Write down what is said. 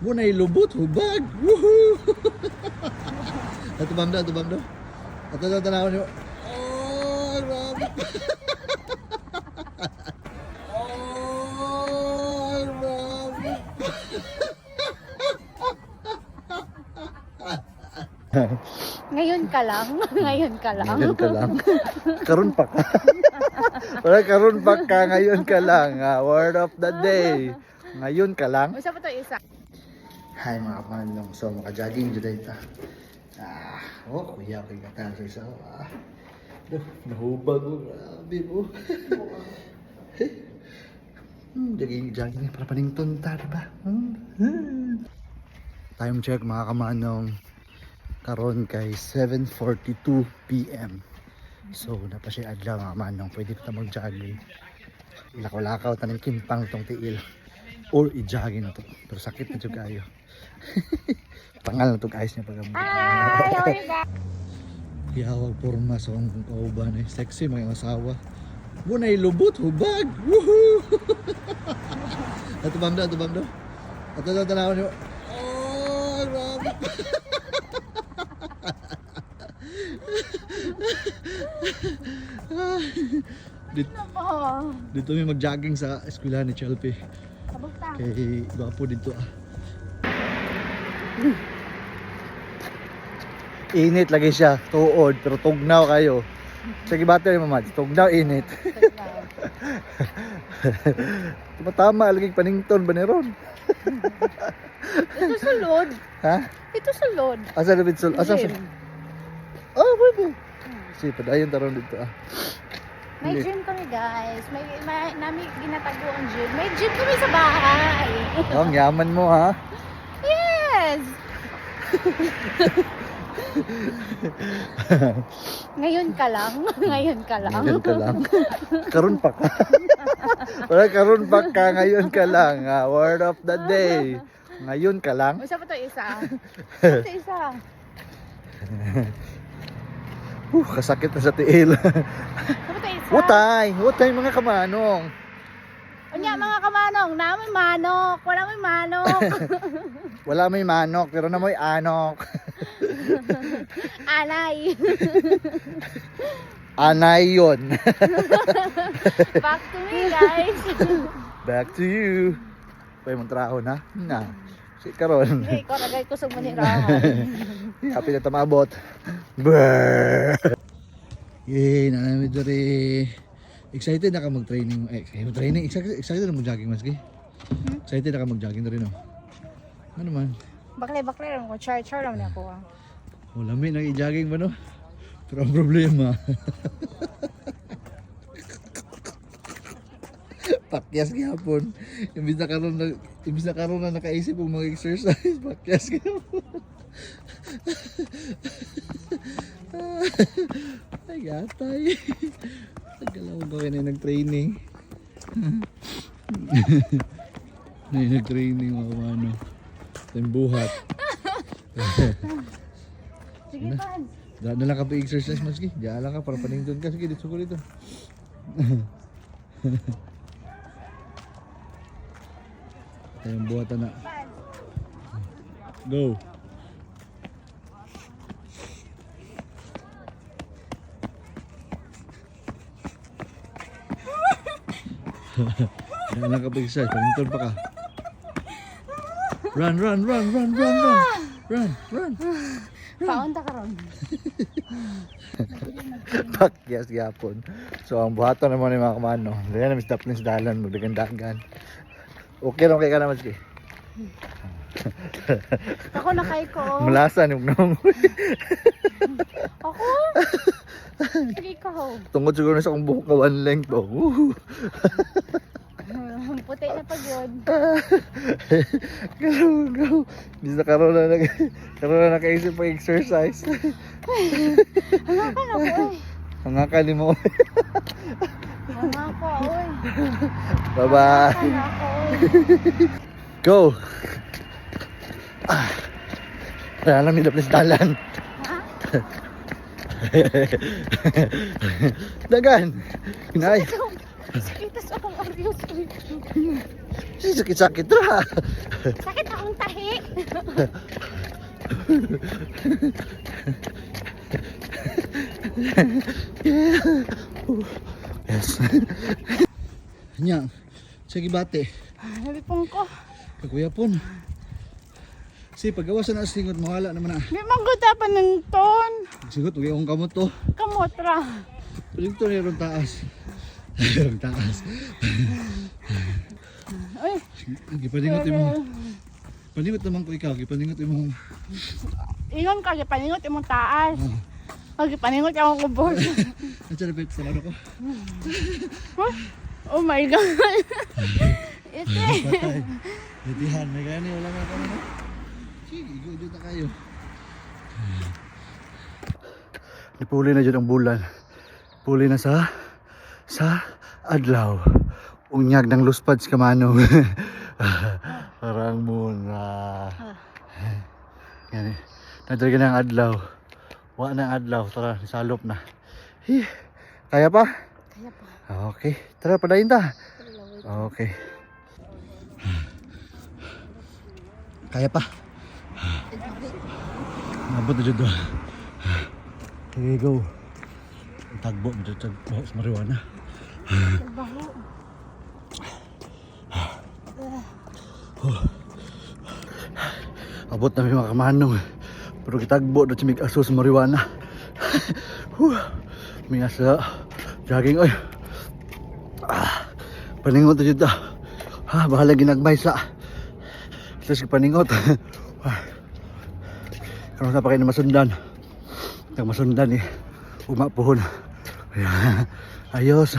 Munay lubot, hubag. Woohoo! Atubang daw, atubang daw. Ato tanawan niyo. Oh, grabe. Oh, grabe. Ngayon ka lang. Ngayon ka lang. Ngayon ka lang. Karon pa ka. Wala karon pa ka, ngayon ka lang. Word of the day. Ngayon ka lang. Usa pa to isa. Hi mga kamanong. So maka-jogging dito ito. Kuya kay gatan sa isa. Nahubag mo. Grabe mo. Jogging para panington ta, diba? Time check mga kamanong. Karon kay 7:42 PM. So napa siya adlaw mga kamanong. Pwede pa mag-jogging. Lakaw-lakaw tanong kimpang tong tiil. Or i-jogging na to. Pero sakit na siya kayo. Pangal na to guys niya pag Yawag porma sa akong kauban eh. Sexy mga asawa. Munay lubot, hubag. Woohoo! Atubang daw, atubang daw. Ato tanawan niyo. Oh, grabe. Dito may mag-jogging sa eskwelahan ni Chelpe. Kay gwapo dito Init lagi siya, tuod, pero tugnaw kayo. Sige bata yung mamad, tugnaw init. Tama lagi panington ba ni Ron? Ito sulod. Ha? Ito sulod. Asa David sul? Asa sul? Oh, pwede. Si padayon taron dito May gym kami guys. May nami ginatago ang gym. May gym kami sa bahay. Oh, ang yaman mo ha. Yes. Ngayon ka lang. Ngayon ka lang. Ngayon ka lang. Karon pa ka. Wala karon pa ka, ngayon ka lang. Word of the day. Ngayon ka lang. Usa pa to isa. Ito isa. Kasakit na sa tiil. Usa pa to isa. Utay mga kamanong. Unya mga kamanong, namoy manok. Wala may manok. Wala may manok, pero namoy anok. Anay. Anay yun. Back to me guys. Back to you. Pwede mong traho na. Si karon. Hey, koragay ko sa manirahan. Happy na tamabot. Brrrr. Yay, nanami diri. Excited na ka mag-training. Training. Excited na mag-jogging, Maski? Excited na ka mag-jogging na rin, Ano man? Bakle lang ko. Char lang na ako. Lami nang i-jogging ba, no? Pero ang problema. Pakyas gihapon. Imbis na karon na nakaisip og mag-exercise, pakyas gihapon. Ay, gatay. Nagalaw ko na nag-training. Nag-training mga kumano. Tayong buhat. Sige, pan. Daan na lang ka pa exercise, Maski. Diyan lang ka para panington ka. Sige, dito ko dito. Tayong buhatan na. Go. Diyan lang ka pa exercise. Panington pa ka. Run. Paunta ka ron. Pakyas gyapon. So ang buhaton naman ni mga kamano. Dili na Mr. Prince dalan magdagandagan. Okay lang kay ka naman sige. Ako na kay ko. Malasa ni nung. Ako? Sige ko. Tungod siguro sa akong buhok ka one length to. Puti na pag yun. Go. Bisa karon na nakaisip pa exercise. Hangakan ako eh. Hangakan mo. Hangako oy. Bye-bye. Hangako oy. Go. Wala lang nila please dalan. Ha? Dagan. Hinay. Sakit sa akong audio. Sakit-sakit ra. Sakit akong tahi. Yes. Nya, sige bate. Nalipong ko. Kakuya pon. Si pagawasan na singot mo wala naman na. Di magkuta pa ng ton. Singot ugi akong kamot to. Kamotra. Tuling to ron taas. Ron taas. Uy. Gipaningot mo. Paningot naman ko ikaw, gipaningot mo. Ingon ka, paningot imong taas. Paningot akong kubos. Ang sarapit sa laro ko. Oh my God. Ito Patay. Litihan, may gani wala nga pa naman. Sige, igudyo na kayo. Nipuli na dyan ang bulan. Puli na sa adlaw. Unyag ng luspads kamano. Parang muna. Yan eh. Nadali na ang adlaw. Wa na ang adlaw. Tara, salop na. Kaya pa? Kaya pa. Okay. Tara, padayin ta. Okay. Kaya pa. Nabot na dyan doon. Okay, go. Tagbo mo dyan sa marijuana. Baho. Abot na may mga kamanong. Pero kitagbo doon sa mig aso sa marijuana. May asa jogging oy. Paningot na dyan. Bahala ginagbay sa. Tapos paningot. Kano sa pa kayo na masundan. Nang masundan eh. Umapuhon. Ayos.